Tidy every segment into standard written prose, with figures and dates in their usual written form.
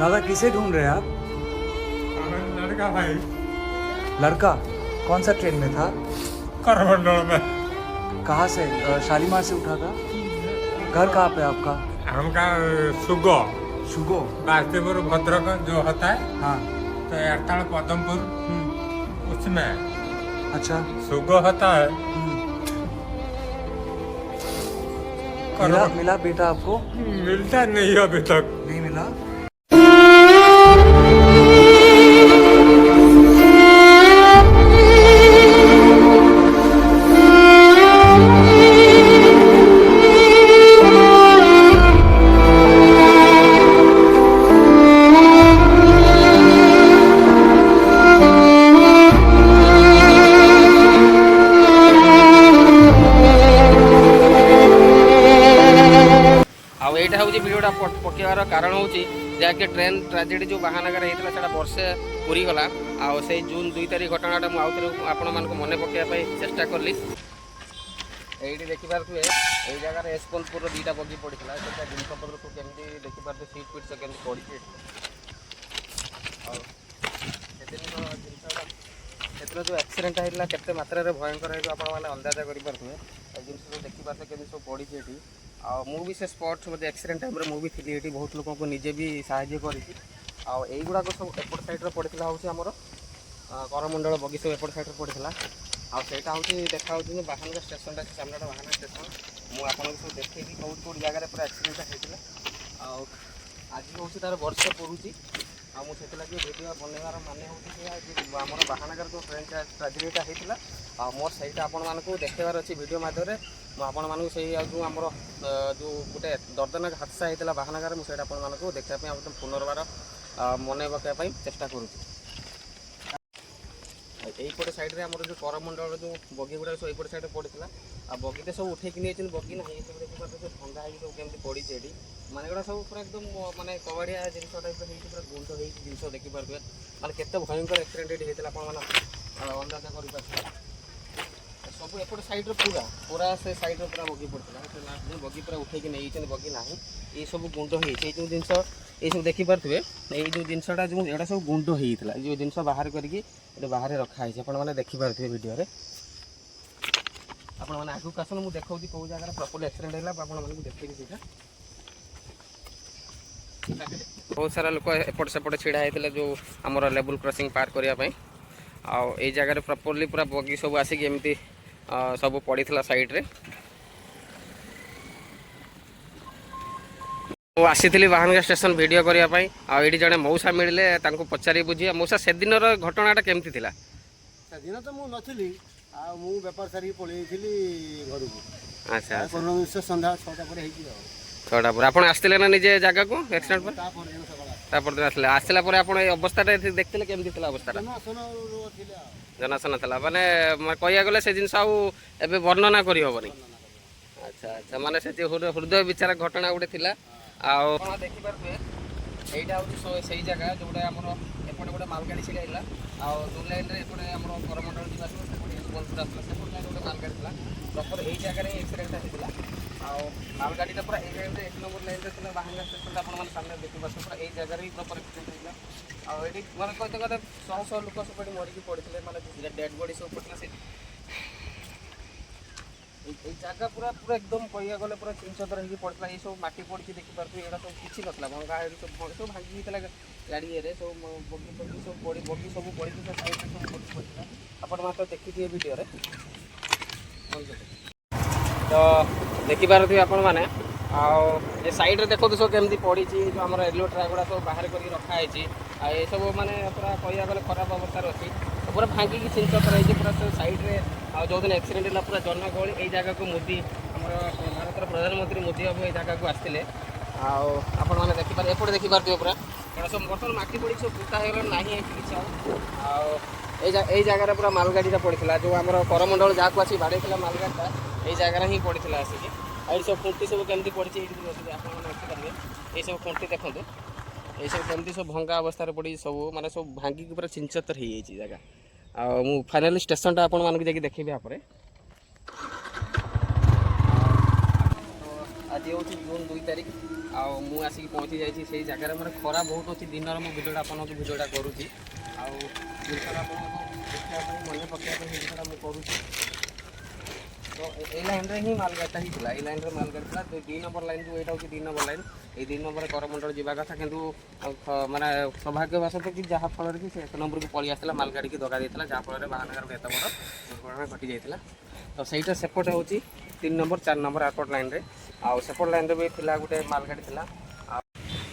दादा किसे ढूंढ रहे हैं आप? लड़का भाई लड़का कौन सा ट्रेन में था? करमंडल में। कहाँ से? शालीमार से उठा था? घर कहाँ पे आपका? हमका सुगो शुगो। बास्तीपुर भद्रक जो होता है हाँ। तो एरताल पदमपुर उसमें अच्छा। सुगो होता है। मिला मिला बेटा आपको? मिलता नहीं अभी तक। नहीं मिला। आईटा हूँ भिडियोटा पकेबार कारण हूँ जहाँकि ट्रेन ट्राजेडी जो बाहानगर होता है वर्षे पूरी गला से जून 2 तारीख घटनाटा मुझे आपण मान मन पकड़ापी चेष्टा कली। ये देखिपे ये जगह यशवंतपुर 2टा बगी पड़ा जिनपत्र सब कमी देखिपे सीट फिट सब कमी पड़ी से जो एक्सीडेंट होता केते मात्रा भयंकर है आपने अंदाजा करेंगे जिन सब देखिपे कमी सब पड़ी ये मुझे से स्पॉट मतलब एक्सीडेंट टाइम मुझे थी ये बहुत लोगों को निजे भी साहाଯ୍य करीगुड़ाक सब एपट सैड्रे पड़ा हूँ आमर करमंडल बगी सब एपट सैड्रे पड़ा आईटा हूँ देखा बाहानगर स्टेशन सामना बाहानगर स्टेशन मुझे सब देखी कौट कौट जगह पूरा एक्सीडेंट होता आज हूँ तार वर्ष पुरुष मुझे भिडियो बनवार माने हूँ आम बाहानगर जो ट्रेन ट्राजेडीटा होता मोर सहीटा आपण मानक देखार अच्छी भिडियो मध्यम आपण मानक से जो आमर जो गोटे दर्दनाक हादसा होता बाहानगर मुझे आपको देखापी पुनर्बार मन पकाइवाई चेष्टा करुँच। यहीपटे सैड्रे आम जो करमंडल जो बगी गुड़ा सब यपटे सैड्रे पड़ा आ बगीटे सब उठेक नहीं बगी ना सब देखिए सब भंगा हो सब कमी पड़ी ये माने गुड़ा सब पूरा एकदम माने कबाड़िया जिन टाइप पूरा गुंड हो जिन देखिपे माने केते भयंकर एक्सीडेंट होता है अंदाजा कर सब एपट सैड्रे पूरा पूरा से सैड्रे पूरा बगी पड़ा बगी पूरा उठेक नहीं बगी ना ये सब गुंड हो जो जिन ये सब देखिपे ये जो जिनसा जो यहाँ सब गुंड होता जो जिन बाहर करके बाहर रखाई आपने देखिपे भिडियो आपण मैंने आगू आसन मुझे देखा कौ जगह प्रॉपर्ली एक्सीडेंट है आपको देखिए बहुत सारा लोक एपट सेपट छिड़ा होते जो आमर लेवल क्रॉसिंग पार करने आई जगह प्रॉपर्ली पूरा बगी सब आसिक एमती सब पड़ा साइड्रे ମୁଁ ଆସିଥିଲି ବାହାନଗା ଷ୍ଟେସନ ଭିଡ଼ିଓ କରିବା ପାଇଁ ଆଉ ଏଠି ଜଣେ ମଉସା ମିଳିଲେ ତାଙ୍କୁ ପଚାରି ବୁଝିବା ମଉସା ସେଦିନର ଘଟଣାଟା କେମିତି ଥିଲା? ସେଦିନ ତ ମୁଁ ନଥିଲି ଆଉ ମୁଁ ବେପାର ସାରିକି ପଳେଇଥିଲି ଘରକୁ। ଆଚ୍ଛା ସନ୍ଧ୍ୟା 6ଟା ପରେ ହେଇଛି ଆଉ 6ଟା ପରେ ଆପଣ ଆସିଥିଲେ ନା ନିଜେ ଜାଗାକୁ ଆକ୍ସିଡେଣ୍ଟ ପରେ? ତାପରେ ଆସିଲେ ଆସିଲା ପରେ ଆପଣ এই ଅବସ୍ଥାଟା ଦେଖିଥିଲେ କେମିତି ଥିଲା ଅବସ୍ଥାଟା? ଜନାଶନ ଥିଲା ମାନେ କହିବାକୁ ଗଲେ ସେ ଜିନିଷ ଆଉ ଏବେ ବର୍ଣ୍ଣନା କରିହେବନି। ଆଚ୍ଛା ଆଚ୍ଛା ମାନେ ସେ ହୃଦୟ ବିଚାର ଘଟଣା ଗୋଟେ ଥିଲା। ଆଉ ଆପଣ ଦେଖିପାରୁଥିବେ ଏଇଟା ହେଉଛି ସେଇ ଜାଗା ଯେଉଁଟା ଆମର ଏପଟେ ଗୋଟେ ମାଲଗାଡ଼ି ଛିଡ଼ା ହେଇଥିଲା ଆଉ ଦୁଇ ଲାଇନ୍ରେ ଏପଟେ ଆମର କରମଣ୍ଡଳ ଯିବା ଆସିବ ସେପଟେ ଯଶବନ୍ତପୁର ଆସିଥିଲା ସେପଟେ ଲାଇନ୍ ଗୋଟେ ମାଲଗାଡ଼ି ଥିଲା ପ୍ରପର ଏଇ ଜାଗାରେ ଏକ୍ସିଡେଣ୍ଟଟା ହେଇଥିଲା ଆଉ ମାଲଗାଡ଼ିଟା ପୁରା ଏଇ ଲାଇନ୍ରେ 1 ନମ୍ବର ଲାଇନ୍ରେ ଥିଲା ବାହାନଗା ଷ୍ଟେସନଟା ଆପଣମାନେ ସାମନାରେ ଦେଖିପାରୁଥିବେ ପୁରା ଏଇ ଜାଗାରେ ହିଁ ପ୍ରପର ଏକ୍ସିଡେଣ୍ଟ ହେଇଥିଲା ଆଉ ଏଠି ମାନେ କହିତେ ଗଲେ ଶହ ଶହ ଲୋକ ସେପଟେ ମରିକି ପଡ଼ିଥିଲେ ମାନେ ଡେଡ୍ ବଡ଼ି ସବୁ ପଡ଼ିଥିଲା ସେ जगह पूरा पूरा एकदम कह गले पूरा चिंचतर हो पड़ा ये सब मटी पड़ी देखिपे यहाँ सब किसी ना भंगा सब भांगी गाड़ी सब बगी बगी सब पड़ी बगी सब पड़ी साइड सब पड़ा आप देखिए वीडियो तो देखिपे आपण मैंने ये सैड्रे देखो सब केमती पड़ी जो आम रेलवे ट्रैक गुड़ा सब बाहर कर रखाई ये सब माने पूरा कह गले खराब अवस्था अच्छी पूरा भांगिकी चिंचतर हो पूरा सैड्रे जो दिन एक्सीडेंट है पूरा जनगहली यही जगह को मोदी आम भारत प्रधानमंत्री मोदी बाबू ये जगह को आसते आपण मैंने देखिपारे एपटे देखिपे पूरा यहाँ सब बर्तमान मटी पड़ी सब पुता हो ना किसी यही जगह पूरा मालगाड़ीटा पड़ा जो आम करमंडल जहाँ को आसी बाड़े मालगाड़ीटा यही जगह ही पड़ा आसिक ये सब खुंटी सब कमी पड़ी देखिपारे ये सब खुंटी देखो ये सब कमी सब भंगा अवस्था पड़ी सब माने सब भांगिक पूरा चिंचतर हो जगह मु फाइनाली स्टेशनटा आपण मानक जाकि देखिबे आपरे आज हूँ जून 2 तारीख आउ आसिक पहुँची जाइए से जगह मतलब खरा बहुत अच्छी दिन में भिडियोटा आपको भिडियोटा करुँची जिनसा देखा मन पकड़ा जिनसा मुझे करुँची तो ये लाइन रे ही मालगाड़ीटा ही ये लाइन रे मालगाड़ी था तो 2 नंबर लाइन जो यहाँ हूँ 2 नंबर लाइन ये 2 नंबर करमंडल जावा कथा कि माने सौभाग्यवश कि जहाँ फल कि 1 नंबर को पलि आसला मालगाड़ी की दगा देता जहाँफल महानगर एत बड़ दुर्घटना घटी जाता तो सहीटा सेपटे हूँ 3 नंबर 4 नंबर एयरपोर्ट लाइन रे आउ सेपट लाइन रे भी थिला गोटे मालगाड़ी थिला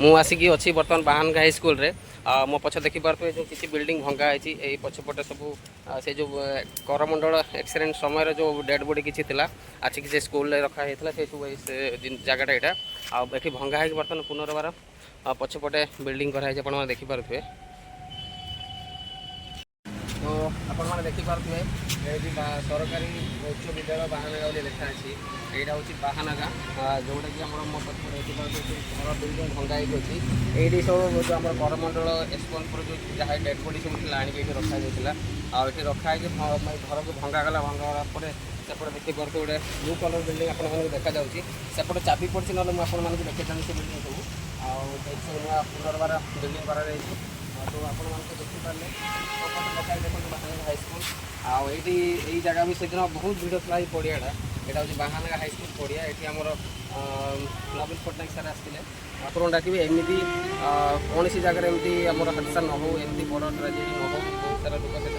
मु आसिकी अच्छी बर्तमान बाहानगा हाई स्कूल रे मो पछ देखी पारे जो किसी बिल्डिंग भंगा है ये पछपटे सब से जो करमंडल एक्सीडेंट समय जो डेड बॉडी किसी थिला आसिक से स्कूल रखा होता से सब जगटा यहाँ आठी भंगा है बर्तमान पुनर्बार पछपटे बिल्डिंग कराई आप देखिपे तो आपने देखिपे ये सरकारी उच्च विद्यालय बाहानगा लिखा अच्छी यहाँ हूँ बाहानगा जोटा कि मो पक्ष देखिए घर बिल्डिंग भंगा अच्छी ये सब जो आम करमंडल यशवंतपुर जो जहाँ डेड बॉडी सब थी आणिक ये रखा जाता आठी रखाई घर को भंगागला भंगागला सेपटे देखिए गोटे ब्लू कलर बिल्डिंग आपको देखा सेपटे चाबी पड़ी ना मुझे आपको देखी से बिल्डिंग सब नुआ पुनर्बार बिल्डिंग कर तो आप देखिपारे देखो बाहानगा हाईस्कल आई जगह भी सेदिन बहुत भिड़ था ये पड़ियाटा यहाँ हूँ बाहानगा हाईस्कल पड़िया ये आमर नवीन पट्टनायक सार आसते आपको डाकबी एमती कौन सी जगह एमती आम हादसा न हो एमती बड़ ट्राजेडी न हो बहुत सारा लोक से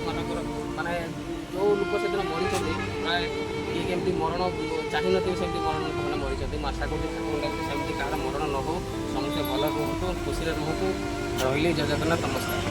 मानकर माने जो लोक से मरीज प्राय किए केमती मरण चाह नथिबे मरण से मरीज आशा करूँ सेमती कहार मरण न हो समस्ते भल रुहतु खुशी रुहतु रही जय जगन्नाथ नमस्कार।